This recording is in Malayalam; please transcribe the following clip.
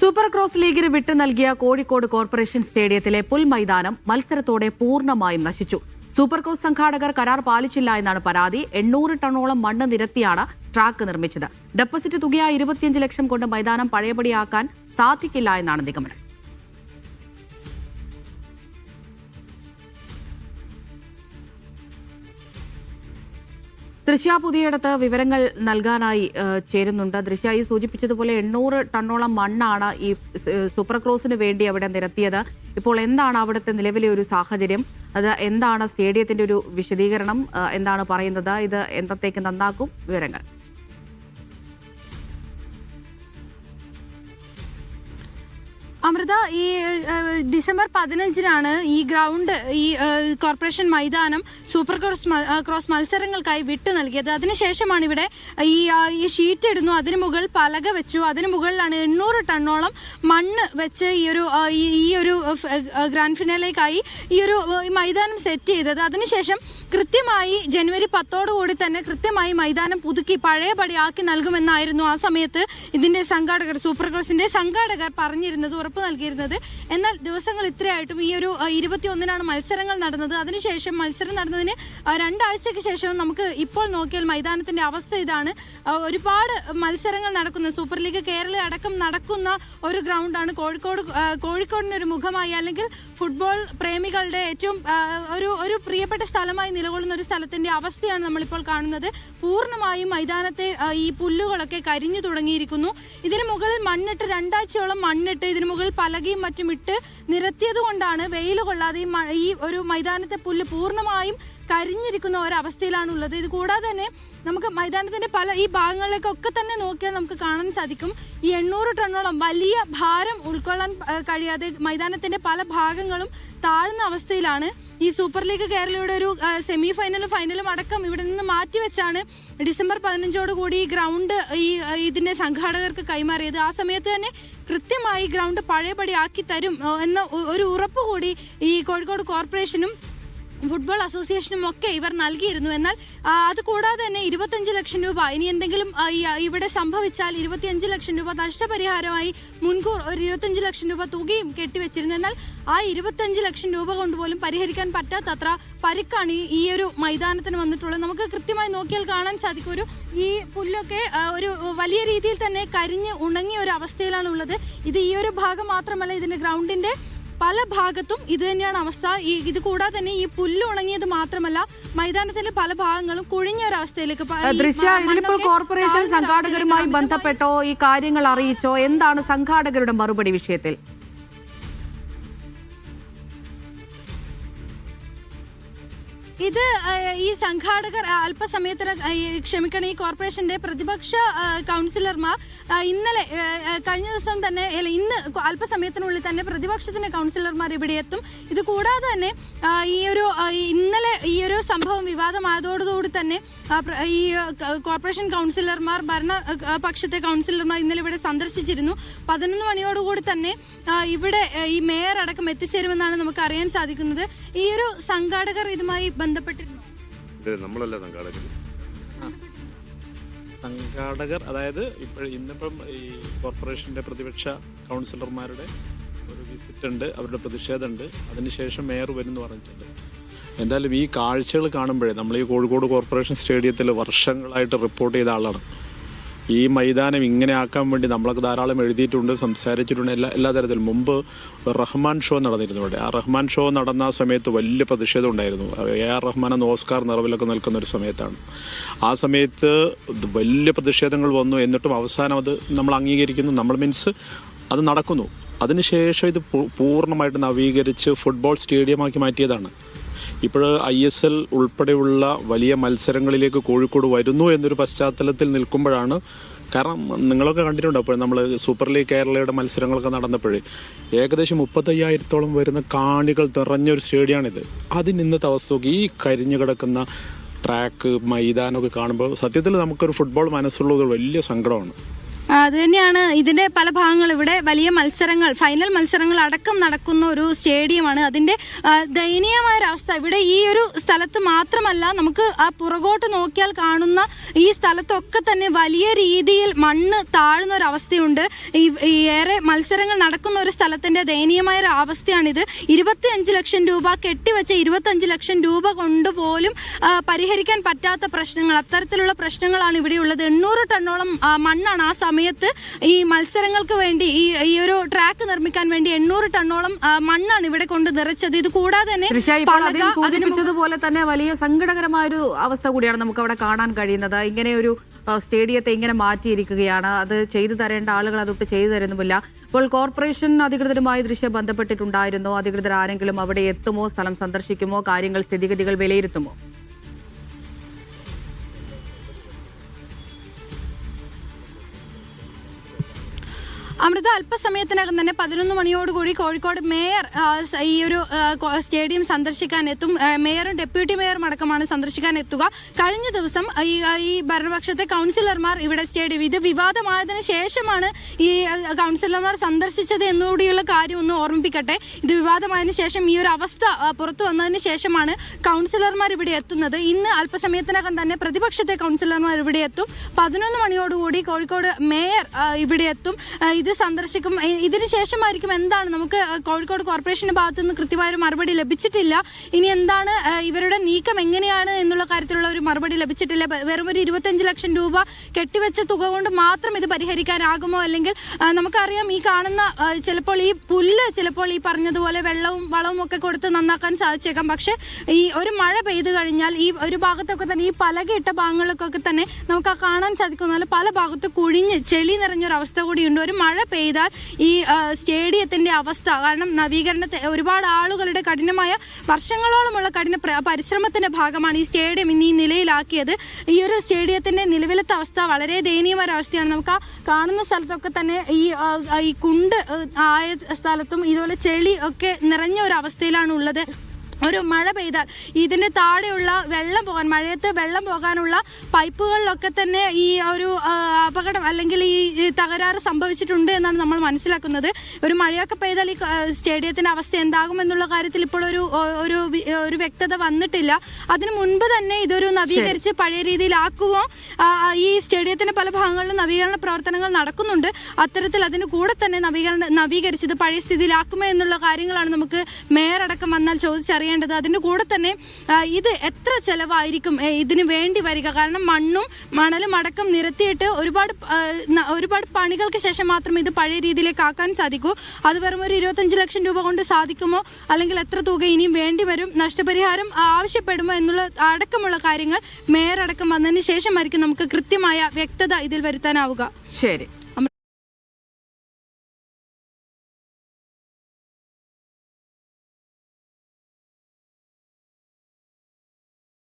സൂപ്പർ ക്രോസ് ലീഗിന് വിട്ടു നൽകിയ കോഴിക്കോട് കോർപ്പറേഷൻ സ്റ്റേഡിയത്തിലെ പുൽമൈതാനം മത്സരത്തോടെ പൂർണ്ണമായും നശിച്ചു. സൂപ്പർ ക്രോസ് സംഘാടകർ കരാർ പാലിച്ചില്ല എന്നാണ് പരാതി. 800 ടണ്ണോളം മണ്ണ് നിരത്തിയാണ് ട്രാക്ക് നിർമ്മിച്ചത്. ഡെപ്പോസിറ്റ് തുകയായ 25 ലക്ഷം കൊണ്ട് മൈതാനം പഴയപടിയാക്കാൻ സാധിക്കില്ല എന്നാണ് നിഗമനം. ദൃശ്യ പുതിയടത്ത് വിവരങ്ങൾ നൽകാനായി ചേരുന്നുണ്ട്. ദൃശ്യ, ഈ സൂചിപ്പിച്ചതുപോലെ 800 ടണ്ണോളം മണ്ണാണ് ഈ സൂപ്പർ ക്രോസിന് വേണ്ടി അവിടെ നിരത്തിയത്. ഇപ്പോൾ എന്താണ് അവിടുത്തെ നിലവിലെ ഒരു സാഹചര്യം? അത് എന്താണ് സ്റ്റേഡിയത്തിന്റെ ഒരു വിശദീകരണം? എന്താണ് പറയുന്നത്? ഇത് എന്നത്തേക്ക് നന്നാക്കും? വിവരങ്ങൾ. അമൃത, ഈ ഡിസംബർ 15-നാണ് ഈ ഗ്രൗണ്ട്, ഈ കോർപ്പറേഷൻ മൈതാനം സൂപ്പർ ക്രോസ് മത്സരങ്ങൾക്കായി വിട്ടു നൽകിയത്. അതിനുശേഷമാണ് ഇവിടെ ഈ ഷീറ്റ് ഇടുന്നു, അതിന് മുകളിൽ പലക വെച്ചു, അതിന് മുകളിലാണ് 800 ടണ്ണോളം മണ്ണ് വെച്ച് ഈ ഒരു ഗ്രാൻഡ് ഫിനാലേക്കായി ഈ ഒരു മൈതാനം സെറ്റ് ചെയ്തത്. അതിനുശേഷം കൃത്യമായി ജനുവരി 10 തന്നെ കൃത്യമായി മൈതാനം പുതുക്കി പഴയപടിയാക്കി നൽകുമെന്നായിരുന്നു ആ സമയത്ത് ഇതിന്റെ സംഘാടകർ, സൂപ്പർ ക്രോസിന്റെ സംഘാടകർ പറഞ്ഞിരുന്നത്, ഉറപ്പ് നൽകിയിരുന്നത്. എന്നാൽ ദിവസങ്ങൾ ഇത്രയായിട്ടും ഈ ഒരു 21-നാണ് മത്സരങ്ങൾ നടന്നത്. അതിനുശേഷം മത്സരം നടന്നതിന് 2 ആഴ്ചയ്ക്ക് ശേഷം നമുക്ക് ഇപ്പോൾ നോക്കിയാൽ മൈതാനത്തിന്റെ അവസ്ഥ ഇതാണ്. ഒരുപാട് മത്സരങ്ങൾ നടക്കുന്ന, സൂപ്പർ ലീഗ് കേരള അടക്കം നടക്കുന്ന ഒരു ഗ്രൗണ്ടാണ്. കോഴിക്കോടിനൊരു മുഖമായി, അല്ലെങ്കിൽ ഫുട്ബോൾ പ്രേമികളുടെ ഏറ്റവും ഒരു പ്രിയപ്പെട്ട സ്ഥലമായി നിലകൊള്ളുന്ന ഒരു സ്ഥലത്തിന്റെ അവസ്ഥയാണ് നമ്മളിപ്പോൾ കാണുന്നത്. പൂർണ്ണമായും മൈതാനത്തെ ഈ പുല്ലുകളൊക്കെ കരിഞ്ഞു തുടങ്ങിയിരിക്കുന്നു. ഇതിന് മുകളിൽ മണ്ണിട്ട് 2 ആഴ്ചയോളം മണ്ണിട്ട് ഇതിന് മുകളിൽ പലകയും മറ്റും ഇട്ട് നിരത്തിയത് കൊണ്ടാണ് വെയിൽ കൊള്ളാതെ ഈ ഒരു മൈതാനത്തെ പുല്ല് പൂർണ്ണമായും കരിഞ്ഞിരിക്കുന്ന ഒരവസ്ഥയിലാണുള്ളത്. ഇത് കൂടാതെ തന്നെ നമുക്ക് മൈതാനത്തിന്റെ ഈ ഭാഗങ്ങളിലേക്കൊക്കെ തന്നെ നോക്കിയാൽ നമുക്ക് കാണാൻ സാധിക്കും, ഈ 800 ടണ്ണോളം വലിയ ഭാരം ഉൾക്കൊള്ളാൻ കഴിയാതെ മൈതാനത്തിന്റെ പല ഭാഗങ്ങളും താഴ്ന്ന അവസ്ഥയിലാണ്. ഈ സൂപ്പർ ലീഗ് കേരളയുടെ ഒരു സെമി ഫൈനലും അടക്കം ഇവിടെ നിന്ന് മാറ്റിവെച്ചാണ് ഡിസംബർ 15 ഈ ഗ്രൗണ്ട് ഇതിന്റെ സംഘാടകർക്ക് കൈമാറിയത്. ആ സമയത്ത് തന്നെ കൃത്യമായി ഗ്രൗണ്ട് പഴയപടി ആക്കി തരും എന്ന ഒരു ഉറപ്പ് കൂടി ഈ കോഴിക്കോട് കോർപ്പറേഷനും ഫുട്ബോൾ അസോസിയേഷനും ഒക്കെ ഇവർ നൽകിയിരുന്നു. എന്നാൽ അത് കൂടാതെ തന്നെ 25 ലക്ഷം രൂപ, ഇനി എന്തെങ്കിലും ഇവിടെ സംഭവിച്ചാൽ 25 ലക്ഷം രൂപ നഷ്ടപരിഹാരമായി മുൻകൂർ ഒരു 25 ലക്ഷം രൂപ തുകയും കെട്ടിവെച്ചിരുന്നു. എന്നാൽ ആ 25 ലക്ഷം രൂപ കൊണ്ടുപോലും പരിഹരിക്കാൻ പറ്റാത്തത്ര പരിക്കാണ് ഈ ഒരു മൈതാനത്തിന് വന്നിട്ടുള്ളത്. നമുക്ക് കൃത്യമായി നോക്കിയാൽ കാണാൻ സാധിക്കും, ഈ പുല്ലൊക്കെ ഒരു വലിയ രീതിയിൽ തന്നെ കരിഞ്ഞ് ഉണങ്ങിയ ഒരു അവസ്ഥയിലാണുള്ളത്. ഇത് ഈ ഒരു ഭാഗം മാത്രമല്ല, ഇതിന്റെ ഗ്രൗണ്ടിന്റെ പല ഭാഗത്തും ഇത് തന്നെയാണ് അവസ്ഥ. ഇത് കൂടാതെ തന്നെ ഈ പുല്ല് ഉണങ്ങിയത് മാത്രമല്ല, മൈതാനത്തിന്റെ പല ഭാഗങ്ങളും കുഴിഞ്ഞ ഒരു അവസ്ഥയിലേക്ക്. ദൃശ്യ, ഇതിലിപ്പോൾ കോർപ്പറേഷൻ സംഘാടകരുമായി ബന്ധപ്പെട്ടോ ഈ കാര്യങ്ങൾ അറിയിച്ചോ? എന്താണ് സംഘാടകരുടെ മറുപടി വിഷയത്തിൽ? ഇത് ഈ സംഘാടകർ അല്പസമയത്തിന് ക്ഷമിക്കണം, ഈ കോർപ്പറേഷന്റെ പ്രതിപക്ഷ കൗൺസിലർമാർ ഇന്നലെ കഴിഞ്ഞ ദിവസം തന്നെ, ഇന്ന് അല്പസമയത്തിനുള്ളിൽ തന്നെ പ്രതിപക്ഷത്തിന്റെ കൗൺസിലർമാർ ഇവിടെ എത്തും. ഇത് കൂടാതെ തന്നെ ഇന്നലെ ഈ ഒരു സംഭവം വിവാദമായതോടുകൂടി തന്നെ ഈ കോർപ്പറേഷൻ കൗൺസിലർമാർ, ഭരണപക്ഷത്തെ കൗൺസിലർമാർ ഇന്നലെ ഇവിടെ സന്ദർശിച്ചിരുന്നു. 11 മണിയോടുകൂടി തന്നെ ഇവിടെ ഈ മേയർ അടക്കം എത്തിച്ചേരുമെന്നാണ് നമുക്ക് അറിയാൻ സാധിക്കുന്നത്. ഈ ഒരു സംഘാടകർ ഇതുമായി നമ്മളല്ല സംഘാടകർ, അതായത് ഇന്നിപ്പം ഈ കോർപ്പറേഷന്റെ പ്രതിപക്ഷ കൗൺസിലർമാരുടെ ഒരു വിസിറ്റ് ഉണ്ട്, അവരുടെ പ്രതിഷേധമുണ്ട്. അതിനുശേഷം മേയർ വരുമെന്ന് പറഞ്ഞിട്ടുണ്ട്. എന്തായാലും ഈ കാഴ്ചകൾ കാണുമ്പോഴേ, നമ്മൾ ഈ കോഴിക്കോട് കോർപ്പറേഷൻ സ്റ്റേഡിയത്തിൽ വർഷങ്ങളായിട്ട് റിപ്പോർട്ട് ചെയ്ത ആളാണ്. ഈ മൈതാനം ഇങ്ങനെ ആക്കാൻ വേണ്ടി നമ്മളൊക്കെ ധാരാളം എഴുതിയിട്ടുണ്ട്, സംസാരിച്ചിട്ടുണ്ട്, എല്ലാ തരത്തിലും. മുമ്പ് റഹ്മാൻ ഷോ നടന്നിരുന്നു ഇവിടെ. ആ റഹ്മാൻ ഷോ നടന്ന സമയത്ത് വലിയ പ്രതിഷേധം ഉണ്ടായിരുന്നു. AR റഹ്മാൻ എന്ന ഓസ്കാർ നിറവിലൊക്കെ നിൽക്കുന്ന ഒരു സമയത്താണ്. ആ സമയത്ത് വലിയ പ്രതിഷേധങ്ങൾ വന്നു. എന്നിട്ടും അവസാനം അത് നമ്മൾ അംഗീകരിക്കുന്നു, നമ്മൾ മീൻസ് അത് നടക്കുന്നു. അതിനുശേഷം ഇത് പൂർണ്ണമായിട്ട് നവീകരിച്ച് ഫുട്ബോൾ സ്റ്റേഡിയമാക്കി മാറ്റിയതാണ്. ഇപ്പോൾ ISL ഉൾപ്പെടെയുള്ള വലിയ മത്സരങ്ങളിലേക്ക് കോഴിക്കോട് വരുന്നു എന്നൊരു പശ്ചാത്തലത്തിൽ നിൽക്കുമ്പോഴാണ്. കാരണം നിങ്ങളൊക്കെ കണ്ടിട്ടുണ്ട്, അപ്പോൾ നമ്മൾ സൂപ്പർ ലീഗ് കേരളയുടെ മത്സരങ്ങളൊക്കെ നടന്നപ്പോഴേ ഏകദേശം 35,000-ഓളം വരുന്ന കാണികൾ നിറഞ്ഞൊരു സ്റ്റേഡിയമാണിത്. അതിന് ഇന്നത്തെ അവസ്ഥ ഈ കരിഞ്ഞു കിടക്കുന്ന ട്രാക്ക്, മൈതാനമൊക്കെ കാണുമ്പോൾ സത്യത്തിൽ നമുക്കൊരു ഫുട്ബോൾ മനസ്സുള്ളത് വലിയ സങ്കടമാണ്. അത് തന്നെയാണ് ഇതിന്റെ പല ഭാഗങ്ങൾ. ഇവിടെ വലിയ മത്സരങ്ങൾ, ഫൈനൽ മത്സരങ്ങൾ അടക്കം നടക്കുന്ന ഒരു സ്റ്റേഡിയമാണ്. അതിന്റെ ദയനീയമായ അവസ്ഥ ഇവിടെ ഈ ഒരു സ്ഥലത്ത് മാത്രമല്ല, നമുക്ക് ആ പുറകോട്ട് നോക്കിയാൽ കാണുന്ന ഈ സ്ഥലത്തൊക്കെ തന്നെ വലിയ രീതിയിൽ മണ്ണ് താഴുന്ന ഒരു അവസ്ഥയുണ്ട്. ഈ ഏറെ മത്സരങ്ങൾ നടക്കുന്ന ഒരു സ്ഥലത്തിന്റെ ദയനീയമായ ഒരു അവസ്ഥയാണിത്. 25 ലക്ഷം രൂപ കെട്ടിവെച്ച 25 ലക്ഷം രൂപ കൊണ്ടുപോലും പരിഹരിക്കാൻ പറ്റാത്ത പ്രശ്നങ്ങൾ, അത്തരത്തിലുള്ള പ്രശ്നങ്ങളാണ് ഇവിടെയുള്ളത്. 800 ടണ്ണോളം മണ്ണാണ് ആ സമയത്ത് ഈ മത്സരങ്ങൾക്ക് വേണ്ടി ഈ ഒരു ട്രാക്ക് നിർമ്മിക്കാൻ വേണ്ടി 800 ടണ്ണോളം മണ്ണാണ് ഇവിടെ കൊണ്ട് നിറച്ചത്. ഇത് കൂടാതെ തന്നെ സൂചിപ്പിച്ചതുപോലെ തന്നെ വലിയ സങ്കടകരമായ ഒരു അവസ്ഥ കൂടിയാണ് നമുക്ക് അവിടെ കാണാൻ കഴിയുന്നത്. ഇങ്ങനെ ഒരു സ്റ്റേഡിയത്തെ ഇങ്ങനെ മാറ്റിയിരിക്കുകയാണ്. അത് ചെയ്തു തരേണ്ട ആളുകൾ അതൊട്ട് ചെയ്തു തരുന്നുമില്ല. ഇപ്പോൾ കോർപ്പറേഷൻ അധികൃതരുമായി ദൃശ്യം ബന്ധപ്പെട്ടിട്ടുണ്ടായിരുന്നോ? അധികൃതർ ആരെങ്കിലും അവിടെ എത്തുമോ? സ്ഥലം സന്ദർശിക്കുമോ? കാര്യങ്ങൾ, സ്ഥിതിഗതികൾ വിലയിരുത്തുമോ? അമൃത, അല്പസമയത്തിനകം തന്നെ 11 മണിയോടുകൂടി കോഴിക്കോട് മേയർ ഈ ഒരു സ്റ്റേഡിയം സന്ദർശിക്കാൻ എത്തും. മേയറും ഡെപ്യൂട്ടി മേയറും അടക്കമാണ് സന്ദർശിക്കാൻ എത്തുക. കഴിഞ്ഞ ദിവസം ഈ ഭരണപക്ഷത്തെ കൗൺസിലർമാർ ഇവിടെ സ്റ്റേഡിയം, ഇത് വിവാദമായതിനു ശേഷമാണ് ഈ കൗൺസിലർമാർ സന്ദർശിച്ചത് എന്നുകൂടിയുള്ള കാര്യം ഒന്ന് ഓർമ്മിപ്പിക്കട്ടെ. ഇത് വിവാദമായതിനു ശേഷം, ഈ ഒരു അവസ്ഥ പുറത്തു വന്നതിന് ശേഷമാണ് കൗൺസിലർമാർ ഇവിടെ എത്തുന്നത്. ഇന്ന് അല്പസമയത്തിനകം തന്നെ പ്രതിപക്ഷത്തെ കൗൺസിലർമാർ ഇവിടെ എത്തും. 11 മണിയോടുകൂടി കോഴിക്കോട് മേയർ ഇവിടെ എത്തും. ഇത് സന്ദർശിക്കും. ഇതിന് ശേഷമായിരിക്കും എന്താണ്, നമുക്ക് കോഴിക്കോട് കോർപ്പറേഷന്റെ ഭാഗത്തു നിന്ന് കൃത്യമായൊരു മറുപടി ലഭിച്ചിട്ടില്ല. ഇനി എന്താണ് ഇവരുടെ നീക്കം എങ്ങനെയാണ് എന്നുള്ള കാര്യത്തിലുള്ള ഒരു മറുപടി ലഭിച്ചിട്ടില്ല. വെറും ഒരു 25 ലക്ഷം രൂപ കെട്ടിവെച്ച തുക കൊണ്ട് മാത്രം ഇത് പരിഹരിക്കാനാകുമോ? അല്ലെങ്കിൽ നമുക്കറിയാം, ഈ കാണുന്ന ചിലപ്പോൾ ഈ പുല്ല് ചിലപ്പോൾ ഈ പറഞ്ഞതുപോലെ വെള്ളവും വളവും ഒക്കെ കൊടുത്ത് നന്നാക്കാൻ സാധിച്ചേക്കാം. പക്ഷെ ഈ ഒരു മഴ പെയ്തു കഴിഞ്ഞാൽ ഈ ഒരു ഭാഗത്തൊക്കെ തന്നെ, ഈ പലകയിട്ട ഭാഗങ്ങളിലൊക്കെ തന്നെ നമുക്ക് കാണാൻ സാധിക്കുന്ന പല ഭാഗത്ത് കുഴിഞ്ഞ് ചെളി നിറഞ്ഞൊരവസ്ഥ കൂടിയുണ്ട്. ഒരു മഴ പെയ്താൽ ഈ സ്റ്റേഡിയത്തിന്റെ അവസ്ഥ, കാരണം നവീകരണത്തെ ഒരുപാട് ആളുകളുടെ കഠിനമായ വർഷങ്ങളോളമുള്ള കഠിന പരിശ്രമത്തിന്റെ ഭാഗമാണ് ഈ സ്റ്റേഡിയം ഇന്ന് ഈ നിലയിലാക്കിയത്. ഈ ഒരു സ്റ്റേഡിയത്തിന്റെ നിലവിലത്തെ അവസ്ഥ വളരെ ദയനീയമായ അവസ്ഥയാണ്. നമുക്ക് ആ കാണുന്ന സ്ഥലത്തൊക്കെ തന്നെ ഈ കുണ്ട് ആയ സ്ഥലത്തും ഇതുപോലെ ചെളി ഒക്കെ നിറഞ്ഞ ഒരു അവസ്ഥയിലാണ് ഉള്ളത്. ഒരു മഴ പെയ്താൽ ഇതിൻ്റെ താഴെയുള്ള വെള്ളം പോകാൻ, മഴയത്ത് വെള്ളം പോകാനുള്ള പൈപ്പുകളിലൊക്കെ തന്നെ ഈ ഒരു അപകടം അല്ലെങ്കിൽ ഈ തകരാറ് സംഭവിച്ചിട്ടുണ്ട് എന്നാണ് നമ്മൾ മനസ്സിലാക്കുന്നത്. ഒരു മഴയൊക്കെ പെയ്താൽ ഈ സ്റ്റേഡിയത്തിൻ്റെ അവസ്ഥ എന്താകുമെന്നുള്ള കാര്യത്തിൽ ഇപ്പോൾ ഒരു വ്യക്തത വന്നിട്ടില്ല. അതിനു മുൻപ് തന്നെ ഇതൊരു നവീകരിച്ച് പഴയ രീതിയിലാക്കുമോ? ഈ സ്റ്റേഡിയത്തിൻ്റെ പല ഭാഗങ്ങളിലും നവീകരണ പ്രവർത്തനങ്ങൾ നടക്കുന്നുണ്ട്. അത്തരത്തിൽ അതിന് കൂടെ തന്നെ നവീകരിച്ചത് പഴയ സ്ഥിതിയിലാക്കുമോ എന്നുള്ള കാര്യങ്ങളാണ് നമുക്ക് മേയർ അടക്കം വന്നാൽ ചോദിച്ചറിയാം. അതിന്റെ കൂടെ തന്നെ ഇത് എത്ര ചെലവായിരിക്കും ഇതിന് വേണ്ടി വരിക? കാരണം മണ്ണും മണലും അടക്കം നിരത്തിയിട്ട് ഒരുപാട് പണികൾക്ക് ശേഷം മാത്രമേ ഇത് പഴയ രീതിയിലേക്ക് ആക്കാൻ സാധിക്കൂ. അത് വെറും ഒരു 25 ലക്ഷം രൂപ കൊണ്ട് സാധിക്കുമോ? അല്ലെങ്കിൽ എത്ര തുക ഇനിയും വേണ്ടി വരും? നഷ്ടപരിഹാരം ആവശ്യപ്പെടുമോ എന്നുള്ള അടക്കമുള്ള കാര്യങ്ങൾ മേയർ അടക്കം വന്നതിന് ശേഷമായിരിക്കും നമുക്ക് കൃത്യമായ വ്യക്തത ഇതിൽ വരുത്താനാവുക. ശരി.